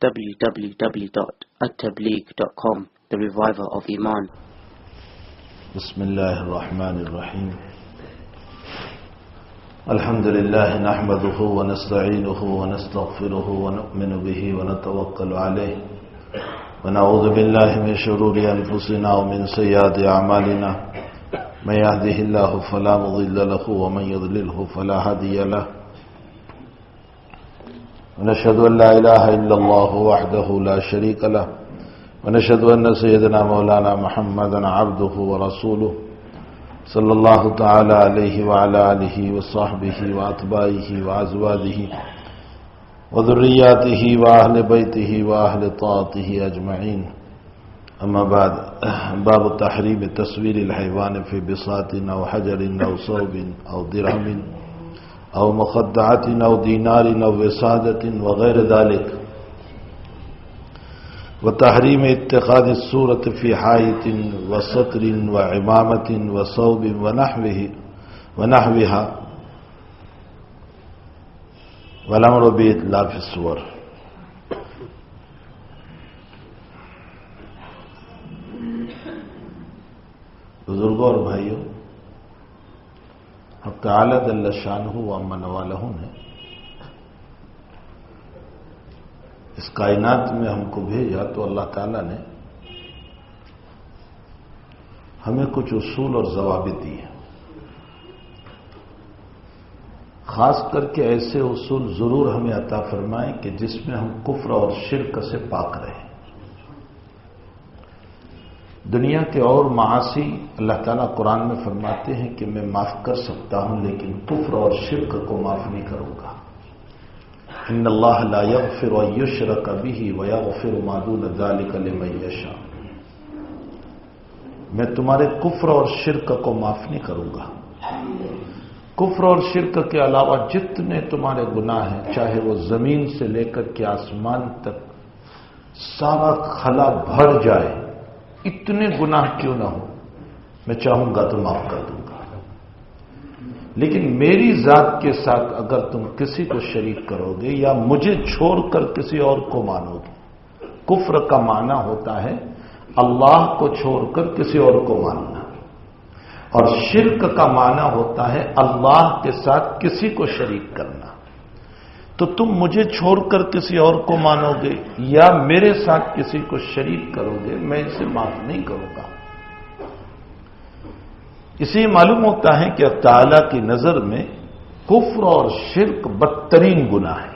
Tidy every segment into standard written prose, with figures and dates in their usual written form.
www.attableek.com, the reviver of Iman. بسم الله الرحمن الرحيم. الحمد لله نحمده ونستعينه ونستغفره ونؤمن به ونتوكل عليه ونعوذ بالله من شرور أنفسنا ومن سيئات أعمالنا. من يهده الله فلا مضل له ومن يضلله فلا هادي له. ونشهد أن لا إله إلا الله وحده لا شريك له ونشهد أن سيدنا مولانا محمدا عبده ورسوله صلى الله تعالى عليه وعلى آله وصحبه وأتباعه وأزواجه وذرياته وأهل بيته وأهل طاعته أجمعين. أما بعد، باب تحريم تصوير الحيوان في بساط أو حجر أو ثوب أو درهم أو مخدعة أو دينار أو وسادة وغير ذلك، وتحريم اتخاذ الصورة في حائط وستر وعمامة وثوب ونحوها، والأمر بإتلاف الصور. بزرگوں اور بھائیوں، حق تعالی جل شانہ و امن والہ نے اس کائنات میں ہم کو بھیجا تو اللہ تعالیٰ نے ہمیں کچھ اصول اور ضوابط دیے. خاص کر کے ایسے اصول ضرور ہمیں عطا فرمائیں کہ جس میں ہم کفر اور شرک سے پاک رہیں. دنیا کے اور معاصی اللہ تعالیٰ قرآن میں فرماتے ہیں کہ میں معاف کر سکتا ہوں، لیکن کفر اور شرک کو معاف نہیں کروں گا. ان اللہ لا یغفر ان یشرک بہ ویغفر ما دون ذلک لمن یشاء. میں تمہارے کفر اور شرک کو معاف نہیں کروں گا. کفر اور شرک کے علاوہ جتنے تمہارے گناہ ہیں، چاہے وہ زمین سے لے کر کے آسمان تک سارا خلا بھر جائے، اتنے گناہ کیوں نہ ہو، میں چاہوں گا تو معاف کر دوں گا. لیکن میری ذات کے ساتھ اگر تم کسی کو شریک کرو گے یا مجھے چھوڑ کر کسی اور کو مانو گے. کفر کا معنی ہوتا ہے اللہ کو چھوڑ کر کسی اور کو ماننا، اور شرک کا معنی ہوتا ہے اللہ کے ساتھ کسی کو شریک کرنا. تو تم مجھے چھوڑ کر کسی اور کو مانو گے یا میرے ساتھ کسی کو شریک کرو گے، میں اسے معاف نہیں کروں گا. اسی معلوم ہوتا ہے کہ اللہ تعالیٰ کی نظر میں کفر اور شرک بدترین گناہ ہے.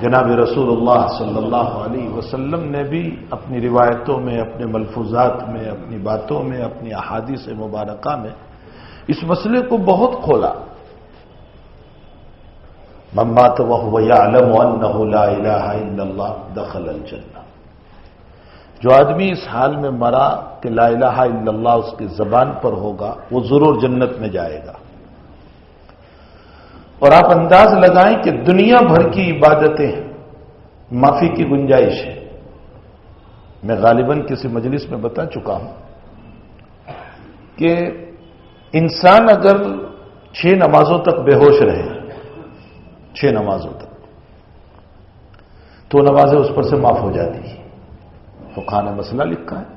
جناب رسول اللہ صلی اللہ علیہ وسلم نے بھی اپنی روایتوں میں، اپنے ملفوظات میں، اپنی باتوں میں، اپنی احادیث مبارکہ میں اس مسئلے کو بہت کھولا. من مات وهو يعلم انه لا اله الا الله دخل الجنہ. جو آدمی اس حال میں مرا کہ لا الہ الا اللہ اس کی زبان پر ہوگا، وہ ضرور جنت میں جائے گا. اور آپ انداز لگائیں کہ دنیا بھر کی عبادتیں معافی کی گنجائش ہے. میں غالباً کسی مجلس میں بتا چکا ہوں کہ انسان اگر 6 نمازوں تک بے ہوش رہے، 6 نمازوں تک، تو نمازیں اس پر سے معاف ہو جاتی ہیں. فقہ نے مسئلہ لکھا ہے.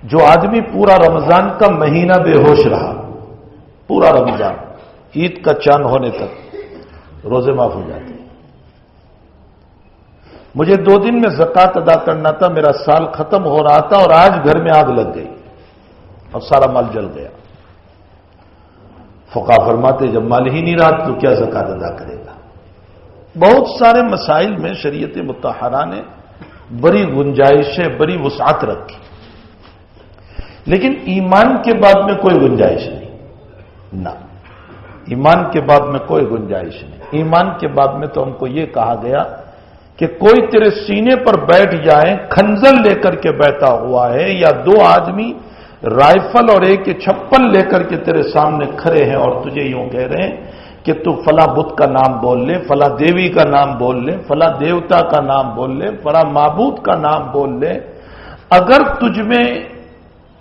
جو آدمی پورا رمضان کا مہینہ بے ہوش رہا، پورا رمضان عید کا چاند ہونے تک، روزے معاف ہو جاتے ہیں. مجھے 2 دن میں زکوٰۃ ادا کرنا تھا، میرا سال ختم ہو رہا تھا اور آج گھر میں آگ لگ گئی اور سارا مال جل گیا. فقہ فرماتے جب مال ہی نہیں رہا تو کیا زکوٰۃ ادا کرے گا. بہت سارے مسائل میں شریعت مطہرہ نے بڑی گنجائشیں، بڑی وسعت رکھی، لیکن ایمان کے بعد میں کوئی گنجائش نہیں. نہ، ایمان کے بعد میں کوئی گنجائش نہیں. ایمان کے بعد میں تو ہم کو یہ کہا گیا کہ کوئی تیرے سینے پر بیٹھ جائے، خنجر لے کر کے بیٹھا ہوا ہے، یا 2 آدمی رائفل اور AK-56 لے کر کے تیرے سامنے کھڑے ہیں اور تجھے یوں کہہ رہے ہیں کہ تو فلاں بت کا نام بول لے، فلاں دیوی کا نام بول لے، فلاں دیوتا کا نام بول لے، فلاں معبود کا نام بول لے. اگر تجھ میں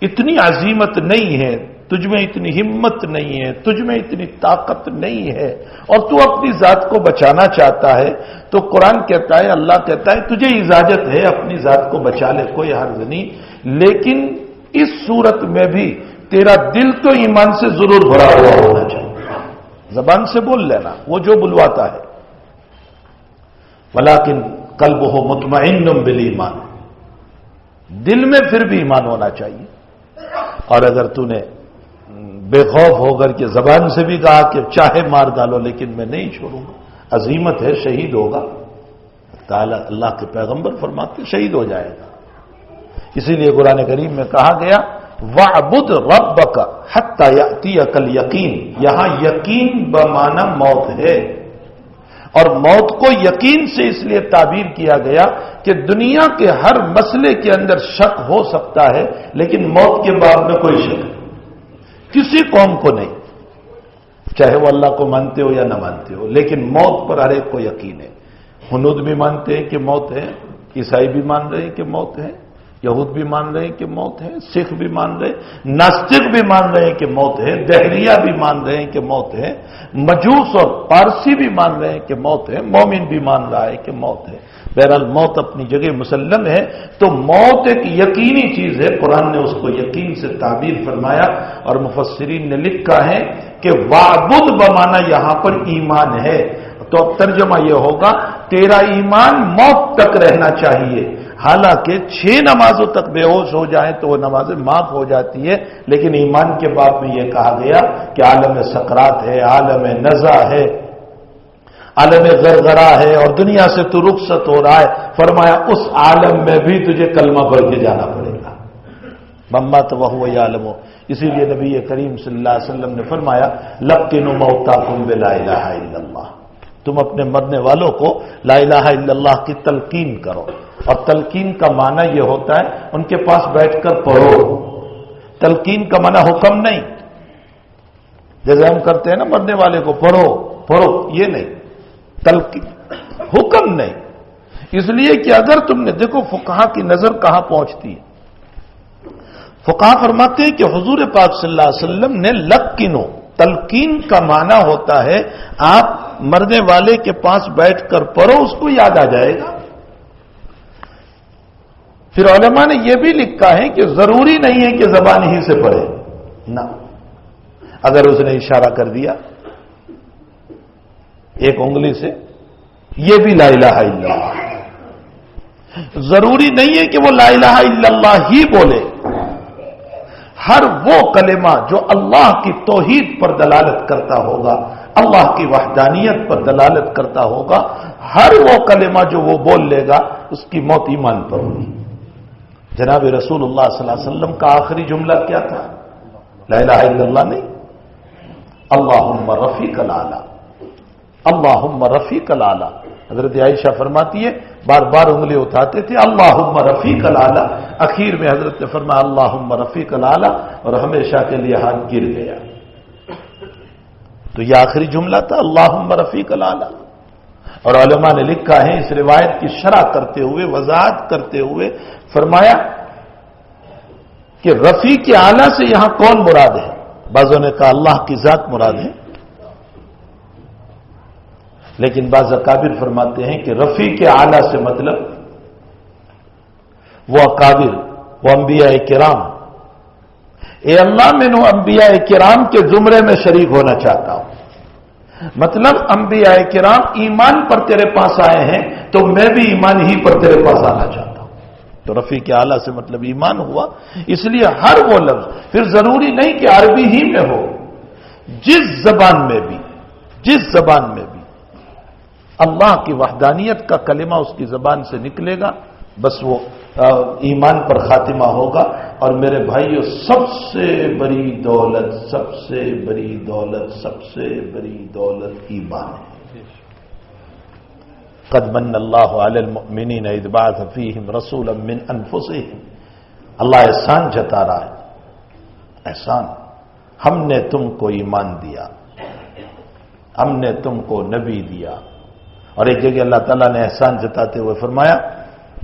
اتنی عزیمت نہیں ہے تجھ میں اتنی ہمت نہیں ہے، تجھ میں اتنی طاقت نہیں ہے، اور تو اپنی ذات کو بچانا چاہتا ہے، تو قرآن کہتا ہے، اللہ کہتا ہے تجھے اجازت ہے اپنی ذات کو بچا لے، کوئی حرج نہیں، لیکن اس صورت میں بھی تیرا دل تو ایمان سے ضرور بھرا ہوا ہونا چاہیے۔ زبان سے بول لینا وہ جو بلواتا ہے، ولیکن قلبہ مطمئن بالایمان، دل میں پھر بھی ایمان ہونا چاہیے۔ اور اگر تو نے بے خوف ہو کر کے زبان سے بھی کہا کہ چاہے مار ڈالو لیکن میں نہیں چھوڑوں گا، عزیمت ہے، شہید ہوگا، تعالیٰ اللہ کے پیغمبر فرماتے شہید ہو جائے گا۔ اسی لیے قرآن کریم میں کہا گیا وَاعْبُدْ رَبَّكَ حَتَّى يَأْتِيَكَ الْيَقِينُ، یہاں یقین بمعنی موت ہے، اور موت کو یقین سے اس لیے تعبیر کیا گیا کہ دنیا کے ہر مسئلے کے اندر شک ہو سکتا ہے، لیکن موت کے باب میں کوئی شک نہیں، کسی قوم کو نہیں، چاہے وہ اللہ کو مانتے ہو یا نہ مانتے ہو، لیکن موت پر ہر ایک کو یقین ہے۔ ہنود بھی مانتے ہیں کہ موت ہے، عیسائی بھی مان رہے ہیں کہ موت ہے، یہود بھی مان رہے ہیں کہ موت ہے، سکھ بھی مان رہے ہیں، ناستق بھی مان رہے ہیں کہ موت ہے، دہریہ بھی مان رہے ہیں کہ موت ہے، مجوس اور پارسی بھی مان رہے ہیں کہ موت ہے، مومن بھی مان رہا ہے کہ موت ہے۔ بہرحال موت اپنی جگہ مسلم ہے، تو موت ایک یقینی چیز ہے، قرآن نے اس کو یقین سے تعبیر فرمایا، اور مفسرین نے لکھا ہے کہ وَاعْبُدْ بمعنی یہاں پر ایمان ہے، تو اب ترجمہ یہ ہوگا تیرا ایمان موت تک رہنا چاہیے، حالانکہ 6 نمازوں تک بے ہوش ہو جائیں تو وہ نمازیں معاف ہو جاتی ہے، لیکن ایمان کے باب میں یہ کہا گیا کہ عالم سکرات ہے، عالم نزع ہے، عالم غرغرہ ہے، اور دنیا سے تو رخصت ہو رہا ہے، فرمایا اس عالم میں بھی تجھے کلمہ پڑھ کے جانا پڑے گا، مَمَّاتَ وَهُوَ يَعْلَمُ۔ اسی لیے نبی کریم صلی اللہ علیہ وسلم نے فرمایا لَقِّنُوا مَوْتَاكُمْ بِلَا إِلَٰهَ إِلَّا اللَّهُ، تم اپنے مرنے والوں کو لا الہ الا اللہ کی تلقین کرو، اور تلقین کا معنی یہ ہوتا ہے ان کے پاس بیٹھ کر پڑھو، تلقین کا معنی حکم نہیں، جیسے ہم کرتے ہیں نا مرنے والے کو پڑھو پڑھو، یہ نہیں، تلقین حکم نہیں، اس لیے کہ اگر تم نے دیکھو فقہا کی نظر کہاں پہنچتی ہے، فقہا فرماتے ہیں کہ حضور پاک صلی اللہ علیہ وسلم نے لقنو، تلقین کا معنی ہوتا ہے آپ مرنے والے کے پاس بیٹھ کر پڑھو، اس کو یاد آ جائے گا۔ پھر علماء نے یہ بھی لکھا ہے کہ ضروری نہیں ہے کہ زبان ہی سے پڑھے، نہ، اگر اس نے اشارہ کر دیا ایک انگلی سے، یہ بھی لا الہ الا اللہ، ضروری نہیں ہے کہ وہ لا الہ الا اللہ ہی بولے، ہر وہ کلمہ جو اللہ کی توحید پر دلالت کرتا ہوگا، اللہ کی وحدانیت پر دلالت کرتا ہوگا، ہر وہ کلمہ جو وہ بول لے گا اس کی موت ایمان پر ہوگی۔ جناب رسول اللہ صلی اللہ علیہ وسلم کا آخری جملہ کیا تھا؟ لا الہ الا اللہ نہیں، اللہم رفیق الاعلی، اللہم رفیق الاعلی۔ حضرت عائشہ فرماتی ہے بار بار انگلی اٹھاتے تھے اللہم رفیق الاعلی، اخیر میں حضرت نے فرمایا اللہم رفیق الاعلی، اور ہمیشہ کے لیے ہاتھ گر گیا۔ تو یہ آخری جملہ تھا اللہم رفیق الاعلی۔ اور علماء نے لکھا ہے اس روایت کی شرح کرتے ہوئے، وضاحت کرتے ہوئے فرمایا کہ رفیق اعلی سے یہاں کون مراد ہے؟ بعضوں نے کہا اللہ کی ذات مراد ہے، لیکن بعض اکابر فرماتے ہیں کہ رفیق اعلی سے مطلب وہ اکابر، وہ انبیاء کرام، اے اللہ میں نے انبیاء کرام کے زمرے میں شریک ہونا چاہتا ہوں، مطلب انبیاء کرام ایمان پر تیرے پاس آئے ہیں تو میں بھی ایمان ہی پر تیرے پاس آنا چاہتا ہوں، تو رفیق اعلی سے مطلب ایمان ہوا۔ اس لیے ہر وہ لفظ پھر ضروری نہیں کہ عربی ہی میں ہو، جس زبان میں بھی اللہ کی وحدانیت کا کلمہ اس کی زبان سے نکلے گا، بس وہ ایمان پر خاتمہ ہوگا۔ اور میرے بھائیو، سب سے بڑی دولت ایمان ہے۔ قد من اللہ علی المؤمنین اذ بعث فیہم رسولا من انفسہم، اللہ احسان جتا رہا ہے، احسان، ہم نے تم کو ایمان دیا، ہم نے تم کو نبی دیا۔ اور ایک جگہ اللہ تعالیٰ نے احسان جتاتے ہوئے فرمایا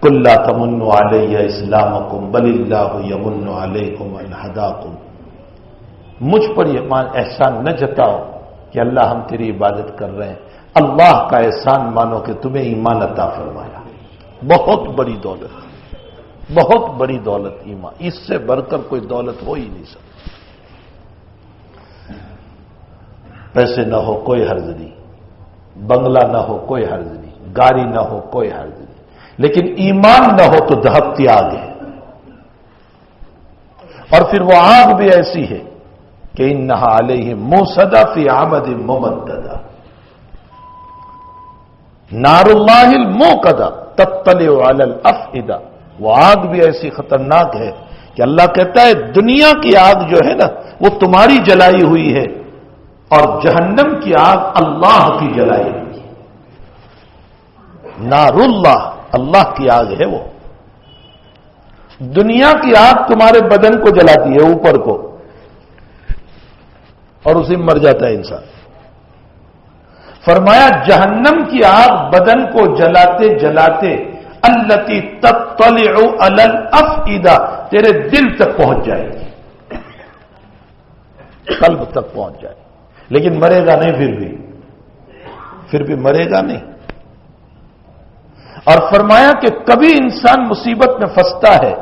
قل لا تمنوا علی اسلامکم بل اللہ یمن علیکم ان ہداکم، مجھ پر یہ احسان نہ جتاؤ کہ اللہ ہم تیری عبادت کر رہے ہیں، اللہ کا احسان مانو کہ تمہیں ایمان عطا فرمایا۔ بہت بڑی دولت، بہت بڑی دولت ایمان، اس سے بڑھ کر کوئی دولت ہو ہی نہیں سکتی۔ پیسے نہ ہو کوئی حرج نہیں، بنگلہ نہ ہو کوئی حرج نہیں، گاڑی نہ ہو کوئی حرج نہیں، لیکن ایمان نہ ہو تو دہکتی آگ ہے۔ اور پھر وہ آگ بھی ایسی ہے کہ انہا علیہم موصدہ فی عمد ممددہ، نار اللہ الموقدہ تطلع علی الافئدہ۔ وہ آگ بھی ایسی خطرناک ہے کہ اللہ کہتا ہے دنیا کی آگ جو ہے نا وہ تمہاری جلائی ہوئی ہے، اور جہنم کی آگ اللہ کی جلائی ہوئی ہے۔ نار اللہ، اللہ کی آگ ہے وہ۔ دنیا کی آگ تمہارے بدن کو جلاتی ہے اوپر کو، اور اسی میں مر جاتا ہے انسان۔ فرمایا جہنم کی آگ بدن کو جلاتے جلاتے التی تطلع علی الافئدہ تیرے دل تک پہنچ جائے گی، قلب تک پہنچ جائے گی، لیکن مرے گا نہیں، پھر بھی مرے گا نہیں۔ اور فرمایا کہ کبھی انسان مصیبت میں پھنستا ہے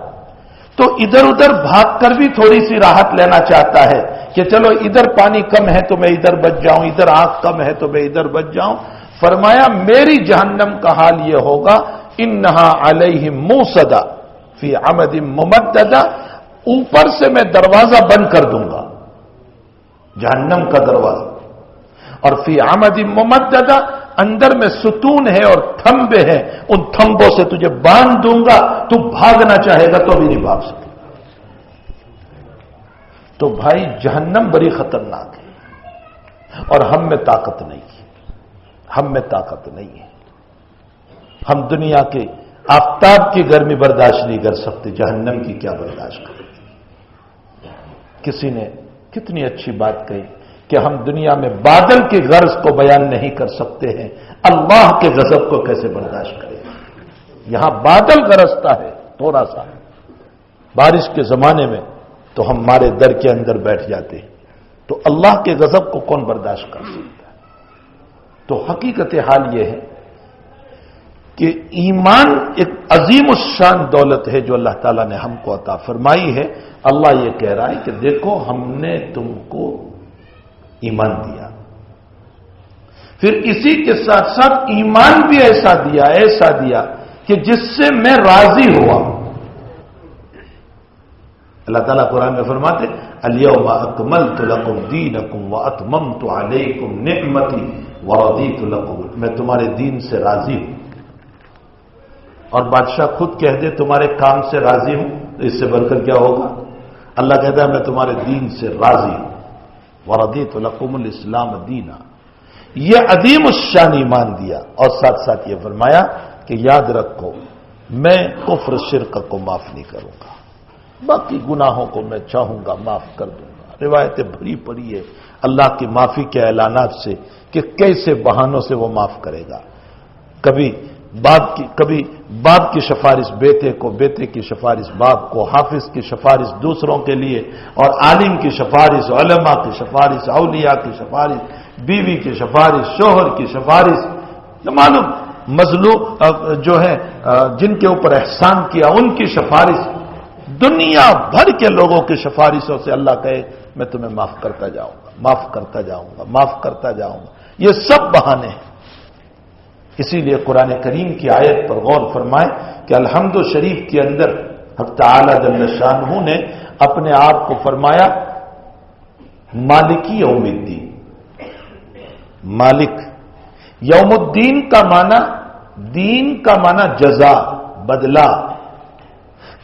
تو ادھر ادھر بھاگ کر بھی تھوڑی سی راحت لینا چاہتا ہے کہ چلو ادھر پانی کم ہے تو میں ادھر بچ جاؤں، ادھر آگ کم ہے تو میں ادھر بچ جاؤں۔ فرمایا میری جہنم کا حال یہ ہوگا انہا علیہم موصدہ فی عمد ممددہ، اوپر سے میں دروازہ بند کر دوں گا، جہنم کا دروازہ، اور فی عمد ممددہ اندر میں ستون ہے اور تھمبے ہیں، ان تھمبوں سے تجھے باندھ دوں گا، تو بھاگنا چاہے گا تو بھی نہیں بھاگ سکے۔ تو بھائی جہنم بڑی خطرناک ہے، اور ہم میں طاقت نہیں ہے، ہم میں طاقت نہیں ہے۔ ہم دنیا کے آفتاب کی گرمی برداشت نہیں کر سکتے، جہنم کی کیا برداشت کریں۔ کسی نے کتنی اچھی بات کہی کہ ہم دنیا میں بادل کی غرض کو بیان نہیں کر سکتے ہیں، اللہ کے غضب کو کیسے برداشت کریں۔ یہاں بادل گرجتا ہے تھوڑا سا، بارش کے زمانے میں تو ہم ہمارے در کے اندر بیٹھ جاتے ہیں، تو اللہ کے غضب کو کون برداشت کر سکتا ہے؟ تو حقیقت حال یہ ہے کہ ایمان ایک عظیم الشان دولت ہے جو اللہ تعالیٰ نے ہم کو عطا فرمائی ہے۔ اللہ یہ کہہ رہا ہے کہ دیکھو ہم نے تم کو ایمان دیا، پھر اسی کے ساتھ ساتھ ایمان بھی ایسا دیا کہ جس سے میں راضی ہوا۔ اللہ تعالیٰ قرآن میں فرماتے الیوم اکملت لکم دینکم واتممت علیکم نعمتی ورضیت لکم، میں تمہارے دین سے راضی ہوں۔ اور بادشاہ خود کہہ دے تمہارے کام سے راضی ہوں تو اس سے بڑھ کر کیا ہوگا؟ اللہ کہتا ہے میں تمہارے دین سے راضی ہوں، وردیت لکم الاسلام دینا۔ یہ عظیم الشان ایمان دیا، اور ساتھ ساتھ یہ فرمایا کہ یاد رکھو میں کفر شرک کو معاف نہیں کروں گا، باقی گناہوں کو میں چاہوں گا معاف کر دوں گا۔ روایتیں بھری پڑی ہے اللہ کی معافی کے اعلانات سے کہ کیسے بہانوں سے وہ معاف کرے گا۔ کبھی باپ کی سفارش بیٹے کو، بیٹے کی سفارش باپ کو، حافظ کی سفارش دوسروں کے لیے، اور عالم کی سفارش، علماء کی سفارش، اولیاء کی سفارش، بیوی کی سفارش، شوہر کی سفارش، معلوم مظلوم جو ہے جن کے اوپر احسان کیا ان کی سفارش، دنیا بھر کے لوگوں کی سفارشوں سے اللہ کہے میں تمہیں معاف کرتا جاؤں گا، معاف کرتا جاؤں گا، معاف کرتا جاؤں گا۔ یہ سب بہانے ہیں۔ اسی لیے قرآن کریم کی آیت پر غور فرمائیں کہ الحمد شریف کے اندر حق تعالی جل شانہ نے اپنے آپ کو فرمایا مالکی یوم الدین۔ مالک یوم الدین کا معنی، دین کا معنی جزا، بدلہ۔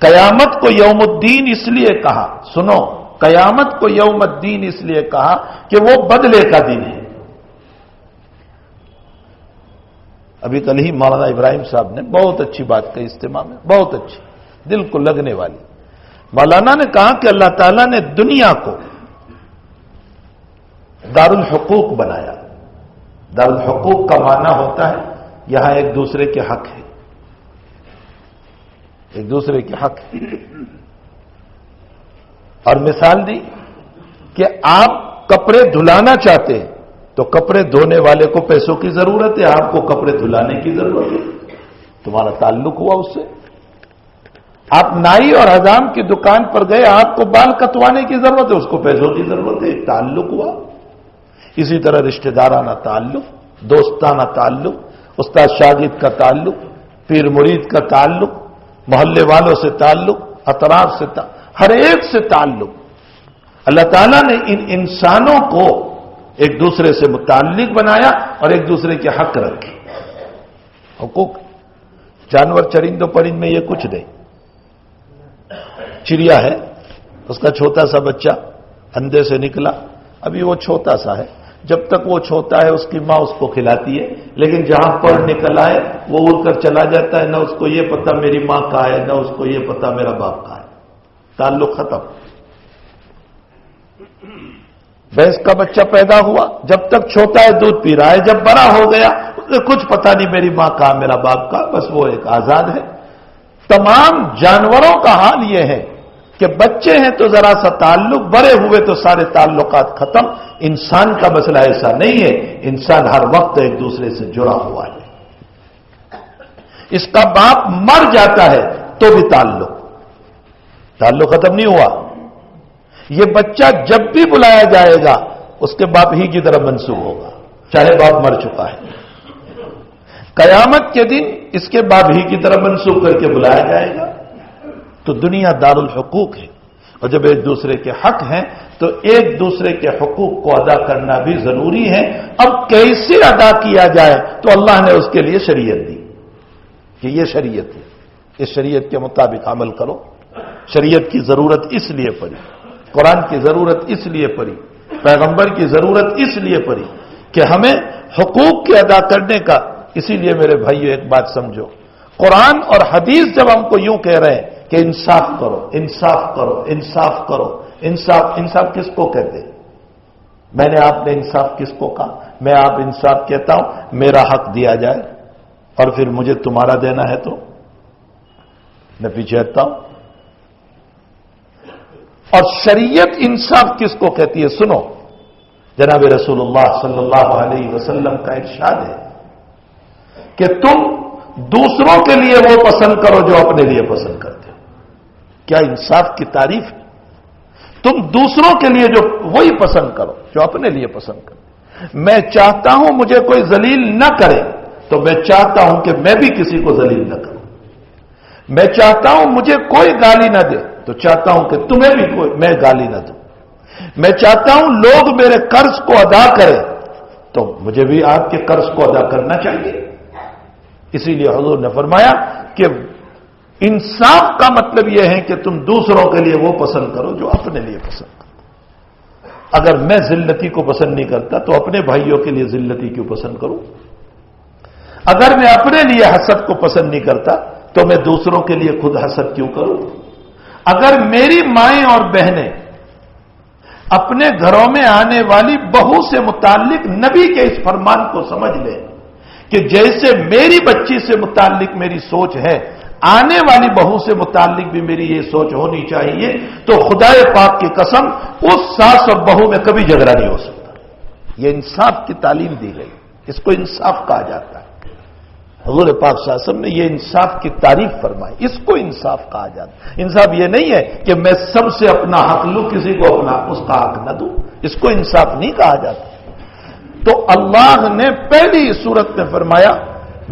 قیامت کو یوم الدین اس لیے کہا، سنو، قیامت کو یوم الدین اس لیے کہا کہ وہ بدلے کا دن ہے۔ ابھی کل ہی مولانا ابراہیم صاحب نے بہت اچھی بات کہی اجتماع میں، بہت اچھی، دل کو لگنے والی۔ مولانا نے کہا کہ اللہ تعالیٰ نے دنیا کو دارالحقوق بنایا۔ دارالحقوق کا معنی ہوتا ہے یہاں ایک دوسرے کے حق ہے، ایک دوسرے کے حق ہے۔ اور مثال دی کہ آپ کپڑے دھلانا چاہتے ہیں تو کپڑے دھونے والے کو پیسوں کی ضرورت ہے، آپ کو کپڑے دھلانے کی ضرورت ہے، تمہارا تعلق ہوا اس سے۔ آپ نائی اور حجام کی دکان پر گئے، آپ کو بال کٹوانے کی ضرورت ہے، اس کو پیسوں کی ضرورت ہے، ایک تعلق ہوا۔ اسی طرح رشتہ دارانہ تعلق، دوستانہ تعلق، استاد شاگرد کا تعلق، پیر مرید کا تعلق، محلے والوں سے تعلق، اطراف سے تعلق، ہر ایک سے تعلق۔ اللہ تعالیٰ نے ان انسانوں کو ایک دوسرے سے متعلق بنایا اور ایک دوسرے کے حق رکھے۔ حقوق جانور چرند و پرند میں یہ کچھ نہیں۔ چڑیا ہے، اس کا چھوٹا سا بچہ اندے سے نکلا، ابھی وہ چھوٹا سا ہے، جب تک وہ چھوٹا ہے اس کی ماں اس کو کھلاتی ہے، لیکن جہاں پر نکل آئے وہ اڑ کر چلا جاتا ہے، نہ اس کو یہ پتا میری ماں کہاں ہے، نہ اس کو یہ پتا میرا باپ کہاں ہے، تعلق ختم۔ بھینس کا بچہ پیدا ہوا، جب تک چھوٹا ہے دودھ پی رہا ہے، جب بڑا ہو گیا اسے کچھ پتا نہیں میری ماں کہاں میرا باپ کہاں، بس وہ ایک آزاد ہے۔ تمام جانوروں کا حال یہ ہے کہ بچے ہیں تو ذرا سا تعلق، بڑے ہوئے تو سارے تعلقات ختم۔ انسان کا مسئلہ ایسا نہیں ہے، انسان ہر وقت ایک دوسرے سے جڑا ہوا ہے۔ اس کا باپ مر جاتا ہے تو بھی تعلق ختم نہیں ہوا۔ یہ بچہ جب بھی بلایا جائے گا اس کے باپ ہی کی طرف منسوب ہوگا، چاہے باپ مر چکا ہے۔ قیامت کے دن اس کے باپ ہی کی طرف منسوب کر کے بلایا جائے گا۔ تو دنیا دار الحقوق ہے، اور جب ایک دوسرے کے حق ہیں تو ایک دوسرے کے حقوق کو ادا کرنا بھی ضروری ہے۔ اب کیسے ادا کیا جائے تو اللہ نے اس کے لیے شریعت دی کہ یہ شریعت ہے، اس شریعت کے مطابق عمل کرو۔ شریعت کی ضرورت اس لیے پڑی، قرآن کی ضرورت اس لیے پڑی، پیغمبر کی ضرورت اس لیے پڑی کہ ہمیں حقوق کے ادا کرنے کا۔ اسی لیے میرے بھائیو ایک بات سمجھو، قرآن اور حدیث جب ہم کو یوں کہہ رہے ہیں کہ انصاف کرو، انصاف کرو، انصاف کرو، انصاف کس کو کہتے ہیں؟ میں نے آپ نے انصاف کس کو کہا؟ میں آپ انصاف کہتا ہوں میرا حق دیا جائے اور پھر مجھے تمہارا دینا ہے تو میں پیچھے ہٹتا ہوں۔ اور شریعت انصاف کس کو کہتی ہے؟ سنو، جناب رسول اللہ صلی اللہ علیہ وسلم کا ارشاد ہے کہ تم دوسروں کے لیے وہ پسند کرو جو اپنے لیے پسند کرتے ہو۔ کیا انصاف کی تعریف ہے؟ تم دوسروں کے لیے جو وہی پسند کرو جو اپنے لیے پسند کرو۔ میں چاہتا ہوں مجھے کوئی ذلیل نہ کرے تو میں چاہتا ہوں کہ میں بھی کسی کو ذلیل نہ کروں۔ میں چاہتا ہوں مجھے کوئی گالی نہ دے تو چاہتا ہوں کہ تمہیں بھی میں گالی نہ دوں۔ میں چاہتا ہوں لوگ میرے قرض کو ادا کریں تو مجھے بھی آپ کے قرض کو ادا کرنا چاہیے۔ اسی لیے حضور نے فرمایا کہ انصاف کا مطلب یہ ہے کہ تم دوسروں کے لیے وہ پسند کرو جو اپنے لیے پسند کرو۔ اگر میں ذلتی کو پسند نہیں کرتا تو اپنے بھائیوں کے لیے ذلتی کیوں پسند کروں؟ اگر میں اپنے لیے حسد کو پسند نہیں کرتا تو میں دوسروں کے لیے خود حسد کیوں کروں؟ اگر میری مائیں اور بہنیں اپنے گھروں میں آنے والی بہو سے متعلق نبی کے اس فرمان کو سمجھ لیں کہ جیسے میری بچی سے متعلق میری سوچ ہے، آنے والی بہو سے متعلق بھی میری یہ سوچ ہونی چاہیے، تو خدائے پاک کی قسم اس ساس اور بہو میں کبھی جھگڑا نہیں ہو سکتا۔ یہ انصاف کی تعلیم دی گئی، اس کو انصاف کہا جاتا ہے۔ حضور پاک صلی اللہ علیہ وسلم نے یہ انصاف کی تعریف فرمائی، اس کو انصاف کہا جاتا ہے۔ انصاف یہ نہیں ہے کہ میں سب سے اپنا حق لوں، کسی کو اپنا اس کا حق نہ دوں، اس کو انصاف نہیں کہا جاتا۔ تو اللہ نے پہلی صورت میں فرمایا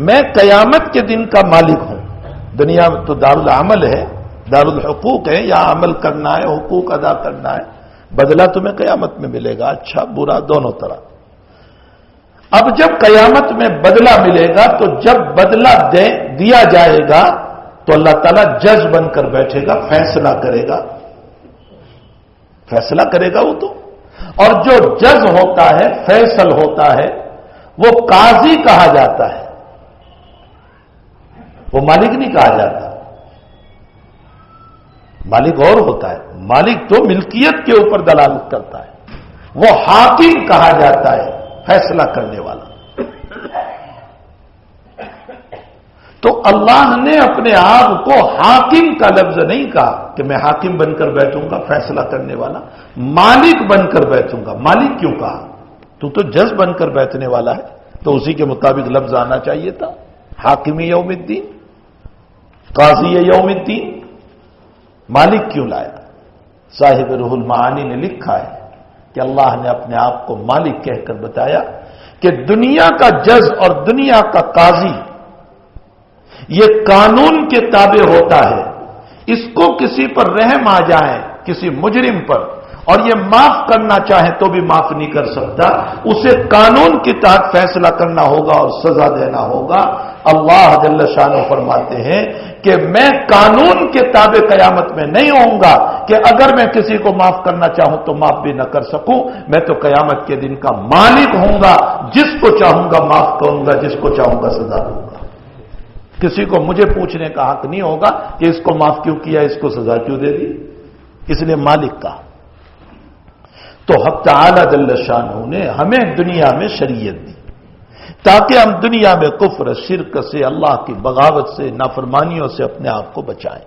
میں قیامت کے دن کا مالک ہوں۔ دنیا میں تو دار العمل ہے، دار الحقوق ہے، یہاں عمل کرنا ہے، حقوق ادا کرنا ہے، بدلہ تمہیں قیامت میں ملے گا، اچھا برا دونوں طرح۔ اب جب قیامت میں بدلہ ملے گا تو جب بدلہ دیا جائے گا تو اللہ تعالیٰ جج بن کر بیٹھے گا، فیصلہ کرے گا، فیصلہ کرے گا وہ تو۔ اور جو جج ہوتا ہے، فیصل ہوتا ہے، وہ قاضی کہا جاتا ہے، وہ مالک نہیں کہا جاتا۔ مالک اور ہوتا ہے، مالک تو ملکیت کے اوپر دلالت کرتا ہے، وہ حاکم کہا جاتا ہے، فیصلہ کرنے والا۔ تو اللہ نے اپنے آپ کو حاکم کا لفظ نہیں کہا کہ میں حاکم بن کر بیٹھوں گا فیصلہ کرنے والا، مالک بن کر بیٹھوں گا۔ مالک کیوں کہا؟ تو جج بن کر بیٹھنے والا ہے تو اسی کے مطابق لفظ آنا چاہیے تھا، حاکم یوم الدین، قاضی یوم الدین۔ مالک کیوں لایا؟ صاحب روح المعانی نے لکھا ہے کہ اللہ نے اپنے آپ کو مالک کہہ کر بتایا کہ دنیا کا جج اور دنیا کا قاضی یہ قانون کے تابع ہوتا ہے، اس کو کسی پر رحم آ جائے کسی مجرم پر اور یہ معاف کرنا چاہے تو بھی معاف نہیں کر سکتا، اسے قانون کے تحت فیصلہ کرنا ہوگا اور سزا دینا ہوگا۔ اللہ جل شانہ فرماتے ہیں کہ میں قانون کے تابع قیامت میں نہیں ہوں گا کہ اگر میں کسی کو معاف کرنا چاہوں تو معاف بھی نہ کر سکوں، میں تو قیامت کے دن کا مالک ہوں گا، جس کو چاہوں گا معاف کروں گا، جس کو چاہوں گا سزا دوں گا۔ کسی کو مجھے پوچھنے کا حق نہیں ہوگا کہ اس کو معاف کیوں کیا، اس کو سزا کیوں دے دی، اس لیے مالک کا۔ تو حق تعالی جل شانہ نے ہمیں دنیا میں شریعت دی تاکہ ہم دنیا میں کفر، شرک سے، اللہ کی بغاوت سے، نافرمانیوں سے اپنے آپ کو بچائیں۔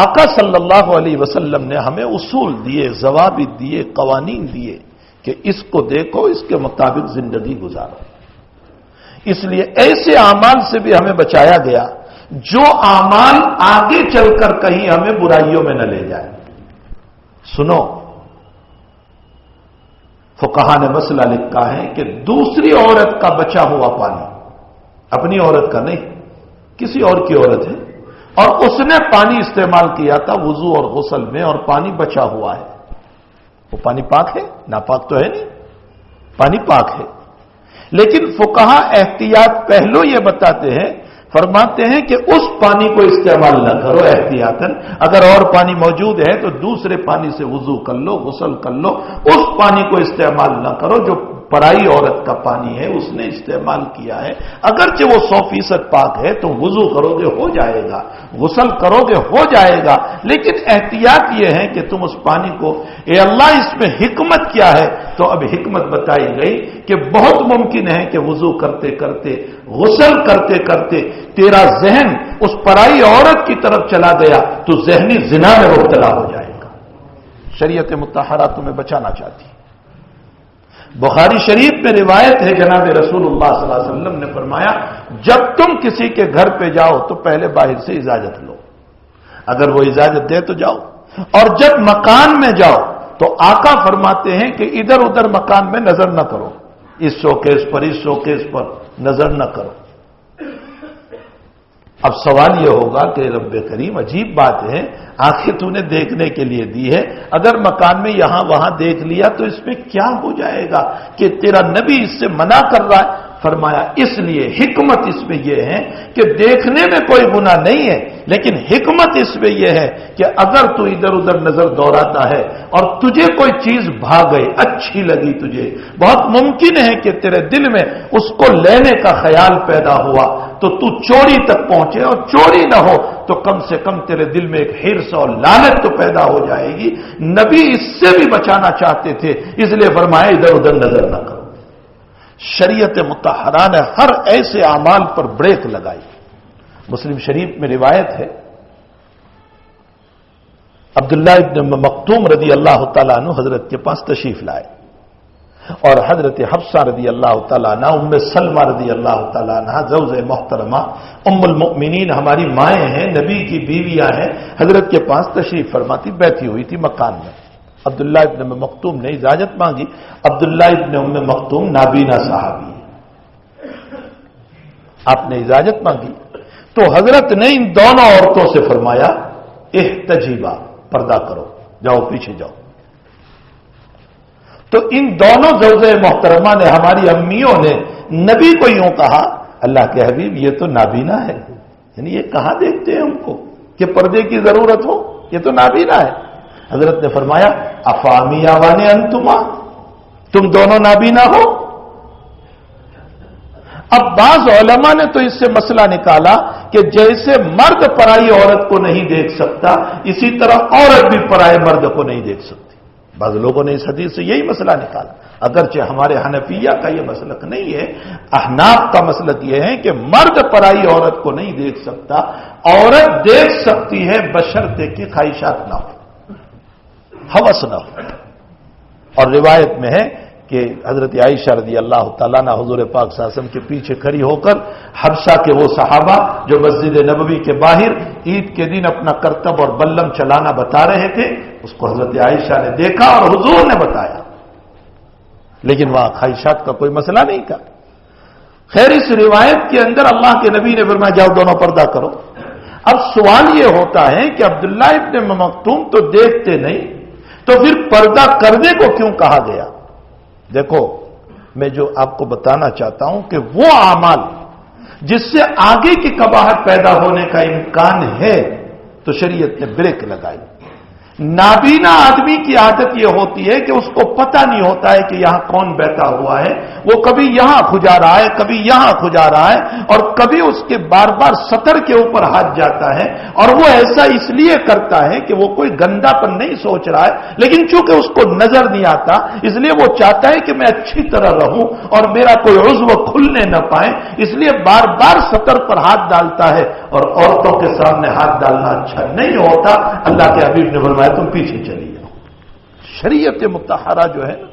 آقا صلی اللہ علیہ وسلم نے ہمیں اصول دیے، ضوابط دیے، قوانین دیے کہ اس کو دیکھو، اس کے مطابق زندگی گزارو۔ اس لیے ایسے اعمال سے بھی ہمیں بچایا گیا جو اعمال آگے چل کر کہیں ہمیں برائیوں میں نہ لے جائے۔ سنو، فقہا نے مسئلہ لکھا ہے کہ دوسری عورت کا بچا ہوا پانی، اپنی عورت کا نہیں، کسی اور کی عورت ہے اور اس نے پانی استعمال کیا تھا وضو اور غسل میں اور پانی بچا ہوا ہے، وہ پانی پاک ہے؟ ناپاک تو ہے نہیں، پانی پاک ہے۔ لیکن فقہا احتیاط پہلو یہ بتاتے ہیں، فرماتے ہیں کہ اس پانی کو استعمال نہ کرو احتیاطاً، اگر اور پانی موجود ہے تو دوسرے پانی سے وضو کر لو، غسل کر لو، اس پانی کو استعمال نہ کرو جو پرائی عورت کا پانی ہے اس نے استعمال کیا ہے، اگرچہ وہ 100% پاک ہے، تو وضو کرو گے ہو جائے گا، غسل کرو گے ہو جائے گا، لیکن احتیاط یہ ہے کہ تم اس پانی کو، اے اللہ اس میں حکمت کیا ہے؟ تو اب حکمت بتائی گئی کہ بہت ممکن ہے کہ وضو کرتے کرتے، غسل کرتے کرتے تیرا ذہن اس پرائی عورت کی طرف چلا گیا تو ذہنی زنا میں مبتلا ہو جائے گا۔ شریعت مطہرہ تمہیں بچانا چاہتی ہے۔ بخاری شریف میں روایت ہے، جناب رسول اللہ صلی اللہ علیہ وسلم نے فرمایا جب تم کسی کے گھر پہ جاؤ تو پہلے باہر سے اجازت لو، اگر وہ اجازت دے تو جاؤ، اور جب مکان میں جاؤ تو آقا فرماتے ہیں کہ ادھر ادھر مکان میں نظر نہ کرو، اس شوکیس پر اس شوکیس پر نظر نہ کرو۔ اب سوال یہ ہوگا کہ رب کریم عجیب بات ہے، آنکھیں تو نے دیکھنے کے لیے دی ہے، اگر مکان میں یہاں وہاں دیکھ لیا تو اس میں کیا ہو جائے گا کہ تیرا نبی اس سے منع کر رہا ہے؟ فرمایا اس لیے حکمت اس میں یہ ہے کہ دیکھنے میں کوئی گناہ نہیں ہے، لیکن حکمت اس میں یہ ہے کہ اگر تو ادھر ادھر نظر دوڑاتا ہے اور تجھے کوئی چیز بھا گئی، اچھی لگی تجھے، بہت ممکن ہے کہ تیرے دل میں اس کو لینے کا خیال پیدا ہوا تو تو چوری تک پہنچے، اور چوری نہ ہو تو کم سے کم تیرے دل میں ایک حرص اور لعنت تو پیدا ہو جائے گی۔ نبی اس سے بھی بچانا چاہتے تھے، اس لیے فرمایا ادھر ادھر نظر نہ کرو۔ شریعت مطہرہ نے ہر ایسے اعمال پر بریک لگائی۔ مسلم شریف میں روایت ہے، عبداللہ ابن مکتوم رضی اللہ تعالیٰ عنہ حضرت کے پاس تشریف لائے اور حضرت حفصہ رضی اللہ تعالیٰ عنہ، ام سلمہ رضی اللہ تعالیٰ عنہ، زوج محترمہ ام المؤمنین ہماری مائیں ہیں، نبی کی بیویاں ہیں، حضرت کے پاس تشریف فرماتی بیٹھی ہوئی تھی مکان میں۔ عبداللہ ابن مکتوم نے اجازت مانگی۔ عبداللہ ابن ام مکتوم نابینا صحابی ہے، آپ نے اجازت مانگی تو حضرت نے ان دونوں عورتوں سے فرمایا احتجیبا، پردہ کرو، جاؤ پیچھے جاؤ۔ تو ان دونوں زوجہ محترمہ نے، ہماری امیوں نے نبی کو یوں کہا، اللہ کے حبیب یہ تو نابینا ہے، یعنی یہ کہاں دیکھتے ہیں ہم کو کہ پردے کی ضرورت ہو، یہ تو نابینا ہے۔ حضرت نے فرمایا افامی آوانے انتما، تم دونوں نابینا ہو؟ اب بعض علماء نے تو اس سے مسئلہ نکالا کہ جیسے مرد پرائی عورت کو نہیں دیکھ سکتا، اسی طرح عورت بھی پرائے مرد کو نہیں دیکھ سکتی۔ بعض لوگوں نے اس حدیث سے یہی مسئلہ نکالا، اگرچہ ہمارے حنفیہ کا یہ مسلک نہیں ہے، احناف کا مسلک یہ ہے کہ مرد پرائی عورت کو نہیں دیکھ سکتا، عورت دیکھ سکتی ہے بشرطے کی خواہشات نہ ہو، ہوس نہ ہو۔ اور روایت میں ہے کہ حضرت عائشہ رضی اللہ تعالیٰ عنہ حضور پاک صلی اللہ علیہ وسلم کے پیچھے کھڑی ہو کر حبشہ کے وہ صحابہ جو مسجد نبوی کے باہر عید کے دن اپنا کرتب اور بلم چلانا بتا رہے تھے، اس کو حضرت عائشہ نے دیکھا اور حضور نے بتایا، لیکن وہاں خواہشات کا کوئی مسئلہ نہیں تھا۔ خیر اس روایت کے اندر اللہ کے نبی نے فرمایا جاؤ دونوں پردہ کرو۔ اب سوال یہ ہوتا ہے کہ عبداللہ ابن مکتوم تو دیکھتے نہیں، تو پھر پردہ کرنے کو کیوں کہا گیا؟ دیکھو میں جو آپ کو بتانا چاہتا ہوں کہ وہ اعمال جس سے آگے کی قباحت پیدا ہونے کا امکان ہے تو شریعت نے بریک لگائی۔ نابینا آدمی کی عادت یہ ہوتی ہے کہ اس کو پتہ نہیں ہوتا ہے کہ یہاں کون بیٹھا ہوا ہے، وہ کبھی یہاں کھجا رہا ہے، کبھی یہاں کھجا رہا ہے، اور کبھی اس کے بار بار سطر کے اوپر ہاتھ جاتا ہے، اور وہ ایسا اس لیے کرتا ہے کہ وہ کوئی گندا پن نہیں سوچ رہا ہے، لیکن چونکہ اس کو نظر نہیں آتا اس لیے وہ چاہتا ہے کہ میں اچھی طرح رہوں اور میرا کوئی عضو کھلنے نہ پائے، اس لیے بار بار سطر پر ہاتھ ڈالتا ہے، اور عورتوں کے سامنے ہاتھ ڈالنا اچھا نہیں ہوتا۔ اللہ کے حبیب نے فرمایا تم پیچھے چلی جاؤ۔ شریعت مطہرہ جو ہے نا،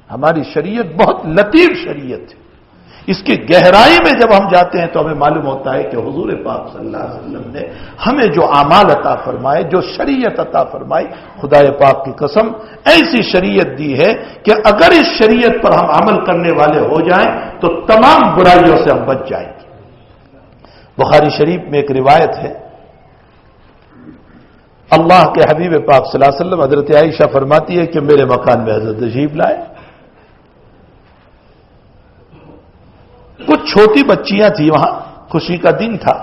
ہماری شریعت بہت لطیف شریعت ہے، اس کی گہرائی میں جب ہم جاتے ہیں تو ہمیں معلوم ہوتا ہے کہ حضور پاک صلی اللہ علیہ وسلم نے ہمیں جو اعمال عطا فرمائے، جو شریعت عطا فرمائی، خدا پاک کی قسم ایسی شریعت دی ہے کہ اگر اس شریعت پر ہم عمل کرنے والے ہو جائیں تو تمام برائیوں سے ہم بچ جائیں گے۔ بخاری شریف میں ایک روایت ہے، اللہ کے حبیب پاک صلی اللہ علیہ وسلم حضرت عائشہ فرماتی ہے کہ میرے مکان میں حضرت تشریف لائے، کچھ چھوٹی بچیاں تھیں وہاں، خوشی کا دن تھا،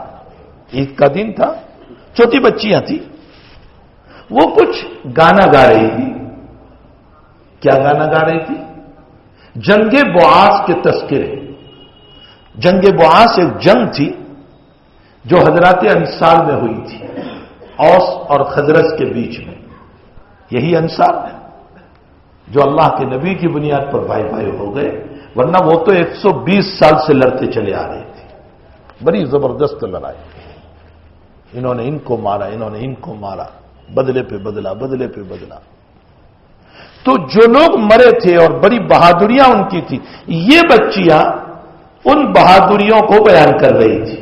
عید کا دن تھا، چھوٹی بچیاں تھیں، وہ کچھ گانا گا رہی تھی۔ کیا گانا گا رہی تھی؟ جنگ بعاث کے تذکرے۔ جنگ بعاث ایک جنگ تھی جو حضرات انصار میں ہوئی تھی، اوس اور خزرج کے بیچ میں۔ یہی انصار ہے جو اللہ کے نبی کی بنیاد پر بھائی بھائی ہو گئے، ورنہ وہ تو 120 سال سے لڑتے چلے آ رہے تھے، بڑی زبردست لڑائی، انہوں نے ان کو مارا، انہوں نے ان کو مارا، بدلے پہ بدلہ، بدلے پہ بدلہ۔ تو جو لوگ مرے تھے اور بڑی بہادریاں ان کی تھی، یہ بچیاں ان بہادریوں کو بیان کر رہی تھی۔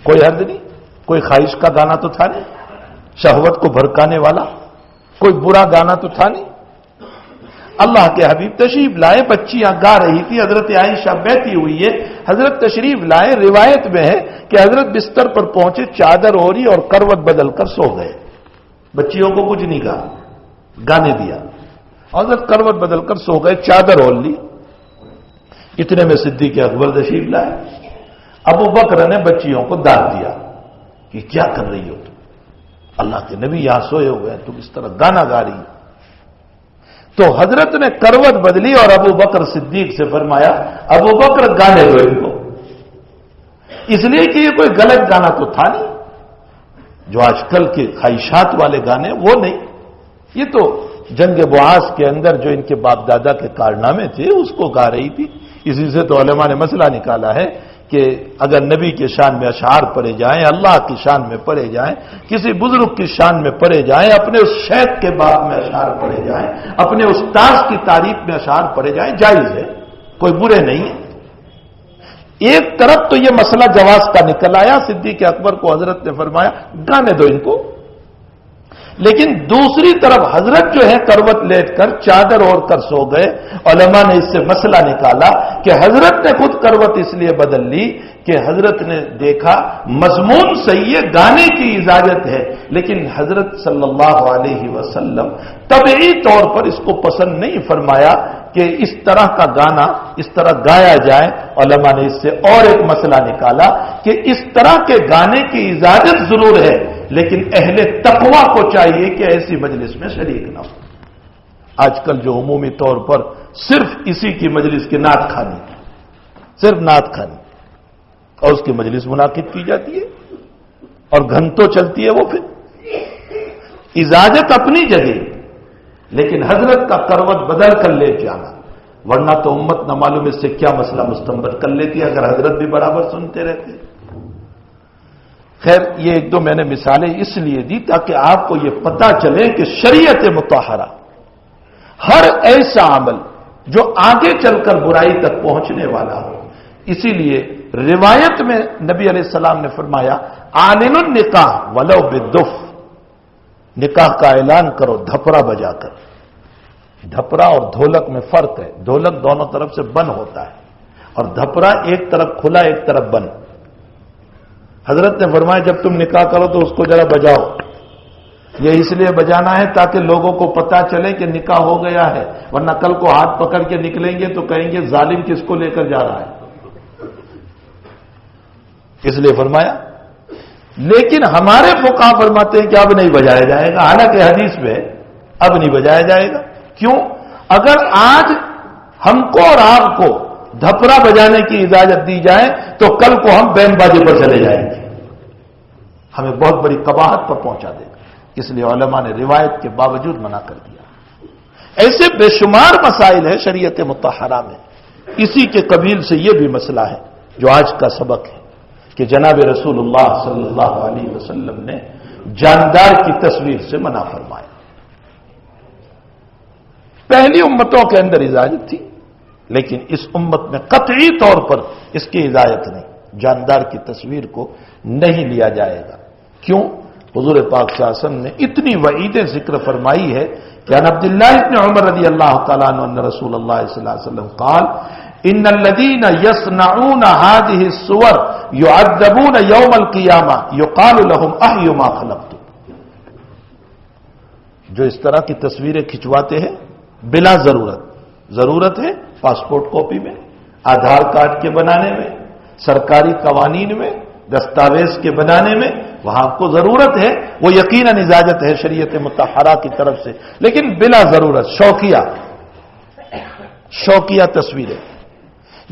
کوئی حد نہیں، کوئی خواہش کا گانا تو تھا نہیں، شہوت کو بھڑکانے والا کوئی برا گانا تو تھا نہیں۔ اللہ کے حبیب تشریف لائے، بچیاں گا رہی تھی، حضرت عائشہ بیٹھی ہوئی ہے، حضرت تشریف لائے۔ روایت میں ہے کہ حضرت بستر پر پہنچے، چادر اوڑھی اور کروٹ بدل کر سو گئے، بچیوں کو کچھ نہیں کہا، گانے دیا، حضرت کروٹ بدل کر سو گئے، چادر اوڑھ لی۔ اتنے میں صدیق اکبر تشریف لائے، ابو بکر نے بچیوں کو داد دیا کہ کیا کر رہی ہو تم؟ اللہ کے نبی یہاں سوئے ہوئے ہیں، تم اس طرح گانا گا رہی ہو۔ تو حضرت نے کروٹ بدلی اور ابو بکر صدیق سے فرمایا ابو بکر گانے دو ان کو، اس لیے کہ یہ کوئی غلط گانا تو تھا نہیں، جو آج کل کے خواہشات والے گانے وہ نہیں، یہ تو جنگ بعاث کے اندر جو ان کے باپ دادا کے کارنامے تھے اس کو گا رہی تھی۔ اسی سے تو علماء نے مسئلہ نکالا ہے کہ اگر نبی کے شان میں اشعار پڑھے جائیں، اللہ کی شان میں پڑھے جائیں، کسی بزرگ کی شان میں پڑھے جائیں، اپنے اس شیخ کے باب میں اشعار پڑھے جائیں، اپنے استاذ کی تعریف میں اشعار پڑھے جائیں، جائز ہے، کوئی برے نہیں ہے۔ ایک طرف تو یہ مسئلہ جواز کا نکل آیا، صدیق اکبر کو حضرت نے فرمایا گانے دو ان کو، لیکن دوسری طرف حضرت جو ہے کروٹ لیٹ کر چادر اوڑھ کر سو گئے۔ علماء نے اس سے مسئلہ نکالا کہ حضرت نے خود کروٹ اس لیے بدل لی کہ حضرت نے دیکھا مضمون صحیح ہے، گانے کی اجازت ہے، لیکن حضرت صلی اللہ علیہ وسلم طبعی طور پر اس کو پسند نہیں فرمایا کہ اس طرح کا گانا اس طرح گایا جائے۔ علماء نے اس سے اور ایک مسئلہ نکالا کہ اس طرح کے گانے کی اجازت ضرور ہے، لیکن اہل تقوی کو چاہیے کہ ایسی مجلس میں شریک نہ ہو۔ آج کل جو عمومی طور پر صرف اسی کی مجلس کی نعت خوانی، صرف نعت خوانی، اور اس کی مجلس منعقد کی جاتی ہے اور گھنٹوں چلتی ہے، وہ پھر اجازت اپنی جگہ، لیکن حضرت کا کروٹ بدل کر لے جانا، ورنہ تو امت نہ معلوم اس سے کیا مسئلہ مستنبت کر لیتی اگر حضرت بھی برابر سنتے رہتے۔ خیر یہ ایک دو میں نے مثالیں اس لیے دی تاکہ آپ کو یہ پتا چلے کہ شریعت مطہرہ ہر ایسا عمل جو آگے چل کر برائی تک پہنچنے والا ہو، اسی لیے روایت میں نبی علیہ السلام نے فرمایا اعلنوا النکاح ولو بالدف، نکاح کا اعلان کرو دھپرا بجا کر۔ دھپرا اور ڈھولک میں فرق ہے، ڈھولک دونوں طرف سے بند ہوتا ہے اور دھپرا ایک طرف کھلا ایک طرف بند۔ حضرت نے فرمایا جب تم نکاح کرو تو اس کو ذرا بجاؤ، یہ اس لیے بجانا ہے تاکہ لوگوں کو پتا چلے کہ نکاح ہو گیا ہے، ورنہ کل کو ہاتھ پکڑ کے نکلیں گے تو کہیں گے ظالم کس کو لے کر جا رہا ہے، اس لیے فرمایا۔ لیکن ہمارے فقہا فرماتے ہیں کہ اب نہیں بجایا جائے گا، حالانکہ حدیث میں اب نہیں بجایا جائے گا۔ کیوں؟ اگر آج ہم کو اور آپ کو دھپرا بجانے کی اجازت دی جائے تو کل کو ہم بین بازی پر چلے جائیں گے، ہمیں بہت بڑی قباحت پر پہنچا دے گا۔ اس لیے علماء نے روایت کے باوجود منع کر دیا۔ ایسے بے شمار مسائل ہیں شریعت مطہرہ میں، اسی کے قبیل سے یہ بھی مسئلہ ہے جو آج کا سبق ہے کہ جناب رسول اللہ صلی اللہ علیہ وسلم نے جاندار کی تصویر سے منع فرمایا۔ پہلی امتوں کے اندر اجازت تھی، لیکن اس امت میں قطعی طور پر اس کی اجازت نہیں، جاندار کی تصویر کو نہیں لیا جائے گا۔ کیوں؟ حضور پاک صلی اللہ علیہ وسلم نے اتنی وعیدیں ذکر فرمائی ہے کہ عن عبداللہ ابن عمر رضی اللہ تعالیٰ عنہ ان رسول اللہ صلی اللہ علیہ وسلم قال ان الذين يصنعون هذه الصور يعذبون يوم القيامة يقال لهم احيوا ما خلقتم، جو اس طرح کی تصویریں کھنچواتے ہیں بلا ضرورت ہے پاسپورٹ کاپی میں، آدھار کارڈ کے بنانے میں، سرکاری قوانین میں، دستاویز کے بنانے میں، وہاں آپ کو ضرورت ہے، وہ یقیناً اجازت ہے شریعت مطہرہ کی طرف سے، لیکن بلا ضرورت شوقیہ تصویریں۔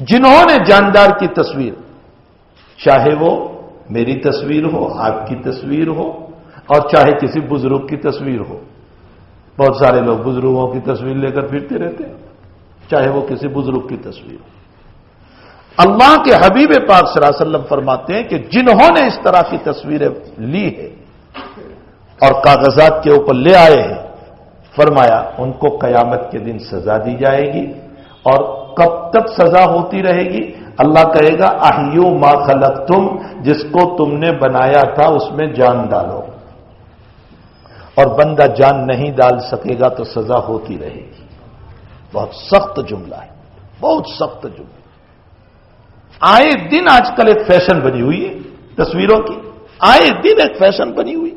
جنہوں نے جاندار کی تصویر، چاہے وہ میری تصویر ہو، آپ کی تصویر ہو، اور چاہے کسی بزرگ کی تصویر ہو، بہت سارے لوگ بزرگوں کی تصویر لے کر پھرتے رہتے ہیں، چاہے وہ کسی بزرگ کی تصویر ہو۔ اللہ کے حبیب پاک صلی اللہ علیہ وسلم فرماتے ہیں کہ جنہوں نے اس طرح کی تصویریں لی ہے اور کاغذات کے اوپر لے آئے ہیں، فرمایا ان کو قیامت کے دن سزا دی جائے گی، اور کب تک سزا ہوتی رہے گی؟ اللہ کہے گا احیوا ما خلقتم، جس کو تم نے بنایا تھا اس میں جان ڈالو، اور بندہ جان نہیں ڈال سکے گا تو سزا ہوتی رہے گی۔ بہت سخت جملہ ہے، بہت سخت جملہ۔ آئے دن آج کل ایک فیشن بنی ہوئی ہے تصویروں کی، آئے دن ایک فیشن بنی ہوئی۔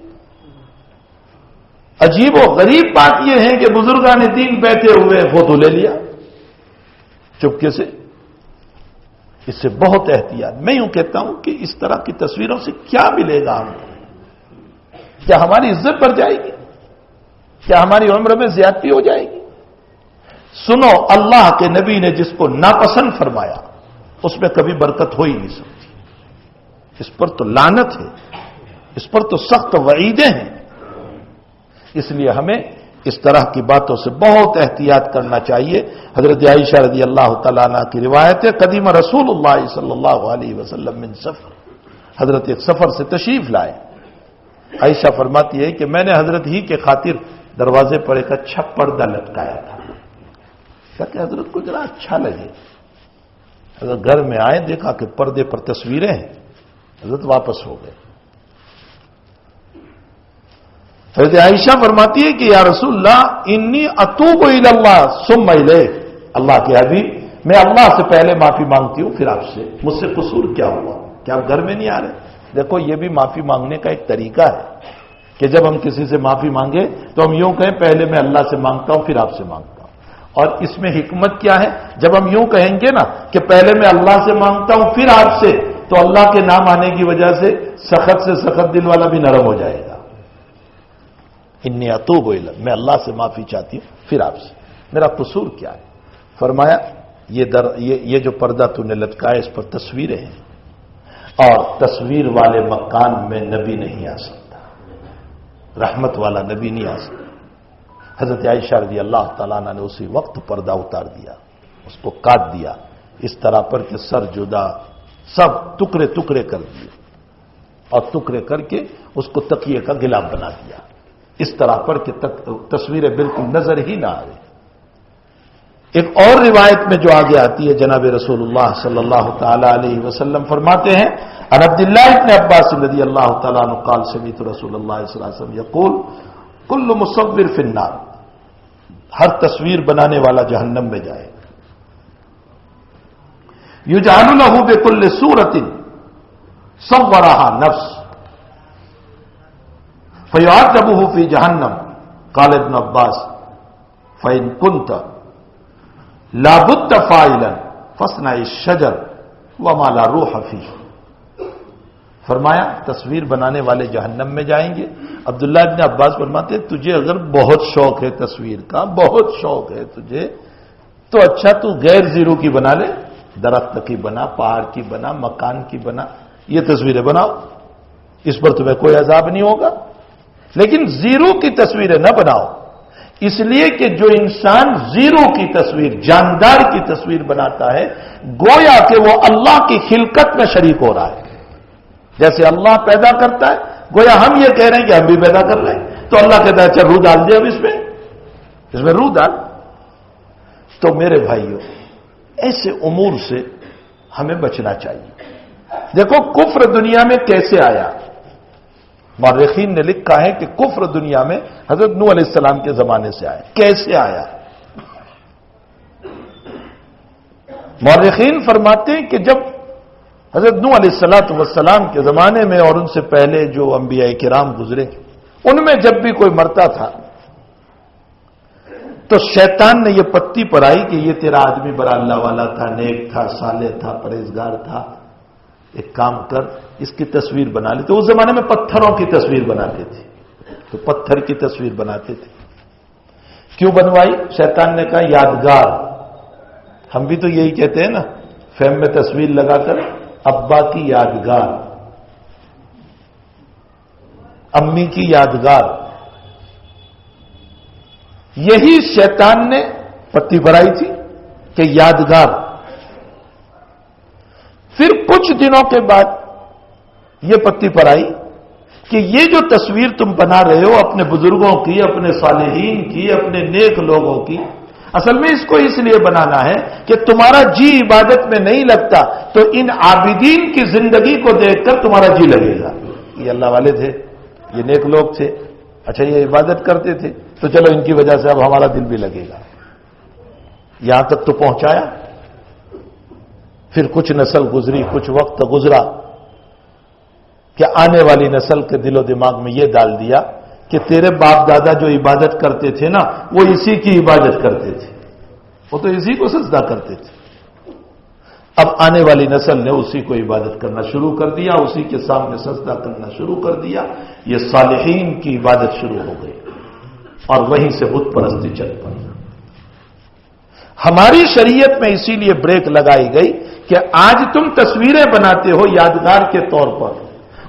عجیب و غریب بات یہ ہے کہ بزرگان دین بیٹھے ہوئے فوٹو لے لیا چپکے سے، اس سے بہت احتیاط۔ میں یوں کہتا ہوں کہ اس طرح کی تصویروں سے کیا ملے گا ہم کو؟ کیا ہماری عزت بڑھ جائے گی؟ کیا ہماری عمر میں زیادتی ہو جائے گی؟ سنو، اللہ کے نبی نے جس کو ناپسند فرمایا اس میں کبھی برکت ہو ہی نہیں سکتی، اس پر تو لعنت ہے، اس پر تو سخت وعیدیں ہیں۔ اس لیے ہمیں اس طرح کی باتوں سے بہت احتیاط کرنا چاہیے۔ حضرت عائشہ رضی اللہ تعالیٰ عنہ کی روایت ہے قدیم رسول اللہ صلی اللہ علیہ وسلم من سفر، حضرت ایک سفر سے تشریف لائے۔ عائشہ فرماتی ہے کہ میں نے حضرت ہی کے خاطر دروازے پر ایک اچھا پردہ لٹکایا تھا تاکہ حضرت کو ذرا اچھا لگے۔ حضرت گھر میں آئے، دیکھا کہ پردے پر تصویریں ہیں، حضرت واپس ہو گئے۔ حضرت عائشہ فرماتی ہے کہ یا رسول اللہ انی اتوب الی اللہ ثم الیک، اللہ کے حبیب میں اللہ سے پہلے معافی مانگتی ہوں پھر آپ سے، مجھ سے قصور کیا ہوا؟ کیا آپ گھر میں نہیں آ رہے؟ دیکھو یہ بھی معافی مانگنے کا ایک طریقہ ہے کہ جب ہم کسی سے معافی مانگے تو ہم یوں کہیں پہلے میں اللہ سے مانگتا ہوں پھر آپ سے مانگتا ہوں۔ اور اس میں حکمت کیا ہے؟ جب ہم یوں کہیں گے نا کہ پہلے میں اللہ سے مانگتا ہوں پھر آپ سے، تو اللہ کے نام آنے کی وجہ سے سخت دل والا بھی نرم ہو جائے گا۔ انی اتوب الی، میں اللہ سے معافی چاہتی ہوں پھر آپ سے، میرا قصور کیا ہے؟ فرمایا یہ جو پردہ تو نے لٹکایا اس پر تصویریں ہیں، اور تصویر والے مکان میں نبی نہیں آ سکتا، رحمت والا نبی نہیں آ سکتا۔ حضرت عائشہ رضی اللہ تعالیٰ عنہ نے اسی وقت پردہ اتار دیا، اس کو کاٹ دیا اس طرح پر کہ سر جدا، سب ٹکڑے ٹکڑے کر دیے اور ٹکڑے کر کے اس کو تکیے کا غلاف بنا دیا، اس طرح پر کہ تصویریں بالکل نظر ہی نہ آئے۔ ایک اور روایت میں جو آگے آتی ہے، جناب رسول اللہ صلی اللہ تعالی علیہ وسلم فرماتے ہیں، عن عبداللہ ابن عباس رضی اللہ تعالیٰ عنہ قال سمعت رسول اللہ صلی اللہ علیہ وسلم یقول کل مصور فی النار، ہر تصویر بنانے والا جہنم میں جائے، یجعل له بكل صورة صورها نفس فيعذبه في جهنم۔ قال ابن عباس فإن كنت لابد فاعلا فاصنع الشجر وما لا روح فيه۔ فرمایا تصویر بنانے والے جہنم میں جائیں گے۔ عبداللہ ابن عباس فرماتے ہیں تجھے اگر بہت شوق ہے تصویر کا، بہت شوق ہے تجھے، تو اچھا تو غیر زیرو کی بنا لے، درخت کی بنا، پہاڑ کی بنا، مکان کی بنا، یہ تصویریں بناؤ، اس پر تمہیں کوئی عذاب نہیں ہوگا، لیکن زیرو کی تصویریں نہ بناؤ، اس لیے کہ جو انسان زیرو کی تصویر، جاندار کی تصویر بناتا ہے، گویا کہ وہ اللہ کی خلقت میں شریک ہو رہا ہے۔ جیسے اللہ پیدا کرتا ہے، گویا ہم یہ کہہ رہے ہیں کہ ہم بھی پیدا کر رہے ہیں، تو اللہ کہتا ہے اچھا روح ڈال دے اب اس میں روح ڈال۔ تو میرے بھائیوں، ایسے امور سے ہمیں بچنا چاہیے۔ دیکھو کفر دنیا میں کیسے آیا، مورخین نے لکھا ہے کہ کفر دنیا میں حضرت نوح علیہ السلام کے زمانے سے آیا۔ کیسے آیا؟ مورخین فرماتے ہیں کہ جب حضرت نوح علیہ السلام کے زمانے میں اور ان سے پہلے جو انبیاء کرام گزرے، ان میں جب بھی کوئی مرتا تھا تو شیطان نے یہ پتی پڑھائی کہ یہ تیرا آدمی بڑا اللہ والا تھا، نیک تھا، صالح تھا، پرہیزگار تھا، ایک کام کر اس کی تصویر بنا لی۔ تو اس زمانے میں پتھروں کی تصویر بناتے تھے، تو پتھر کی تصویر بناتے تھے۔ کیوں بنوائی؟ شیطان نے کہا یادگار، ہم بھی تو یہی کہتے ہیں نا، فیم میں تصویر لگا کر ابا کی یادگار، امی کی یادگار، یہی شیطان نے پتی بھرائی تھی کہ یادگار۔ پھر کچھ دنوں کے بعد یہ پتی پڑائی کہ یہ جو تصویر تم بنا رہے ہو اپنے بزرگوں کی، اپنے صالحین کی، اپنے نیک لوگوں کی، اصل میں اس کو اس لیے بنانا ہے کہ تمہارا جی عبادت میں نہیں لگتا تو ان عابدین کی زندگی کو دیکھ کر تمہارا جی لگے گا۔ یہ اللہ والے تھے، یہ نیک لوگ تھے، اچھا یہ عبادت کرتے تھے، تو چلو ان کی وجہ سے اب ہمارا دل بھی لگے گا۔ یہاں تک تو پہنچایا۔ پھر کچھ نسل گزری، کچھ وقت گزرا کہ آنے والی نسل کے دل و دماغ میں یہ ڈال دیا کہ تیرے باپ دادا جو عبادت کرتے تھے نا، وہ اسی کی عبادت کرتے تھے، وہ تو اسی کو سجدہ کرتے تھے۔ اب آنے والی نسل نے اسی کو عبادت کرنا شروع کر دیا، اسی کے سامنے سجدہ کرنا شروع کر دیا، یہ صالحین کی عبادت شروع ہو گئی اور وہیں سے بت پرستی چل پڑی۔ ہماری شریعت میں اسی لیے بریک لگائی گئی کہ آج تم تصویریں بناتے ہو یادگار کے طور پر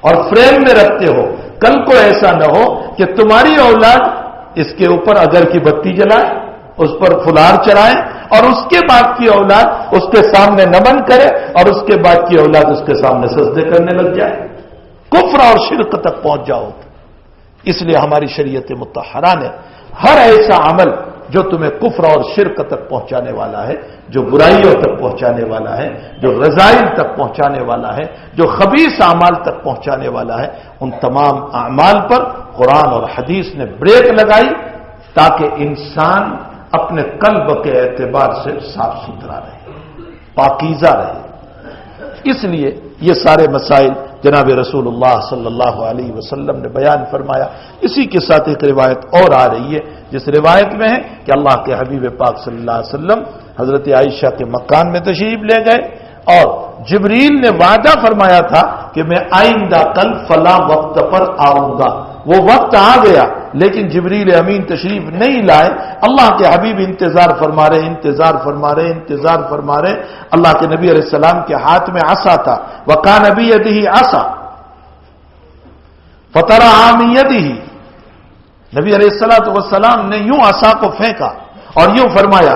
اور فریم میں رکھتے ہو، کل کو ایسا نہ ہو کہ تمہاری اولاد اس کے اوپر اگر کی بتی جلائے، اس پر فلار چڑھائے، اور اس کے بعد کی اولاد اس کے سامنے نمن کرے اور اس کے بعد کی اولاد اس کے سامنے سجدے کرنے لگ جائے، کفر اور شرک تک پہنچ جاؤ۔ اس لیے ہماری شریعت مطہرہ نے ہر ایسا عمل جو تمہیں کفر اور شرک تک پہنچانے والا ہے، جو برائیوں تک پہنچانے والا ہے، جو رذائل تک پہنچانے والا ہے، جو خبیث اعمال تک پہنچانے والا ہے، ان تمام اعمال پر قرآن اور حدیث نے بریک لگائی تاکہ انسان اپنے قلب کے اعتبار سے صاف ستھرا رہے، پاکیزہ رہے۔ اس لیے یہ سارے مسائل جناب رسول اللہ صلی اللہ علیہ وسلم نے بیان فرمایا۔ اسی کے ساتھ ایک روایت اور آ رہی ہے جس روایت میں ہے کہ اللہ کے حبیب پاک صلی اللہ علیہ وسلم حضرت عائشہ کے مکان میں تشریف لے گئے اور جبریل نے وعدہ فرمایا تھا کہ میں آئندہ کل فلاں وقت پر آؤں گا۔ وہ وقت آ گیا لیکن جبریل امین تشریف نہیں لائے۔ اللہ کے حبیب انتظار فرما رہے، انتظار فرما رہے، انتظار فرما رہے۔ اللہ کے نبی علیہ السلام کے ہاتھ میں عصا تھا، وَكَانَ بِيَدِهِ عَصَا فَطَرَحَ مِن يَدِهِ، نبی علیہ السلام نے یوں عصا کو پھینکا اور یوں فرمایا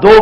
2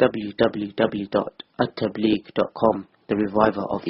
www.attableek.com, the reviver of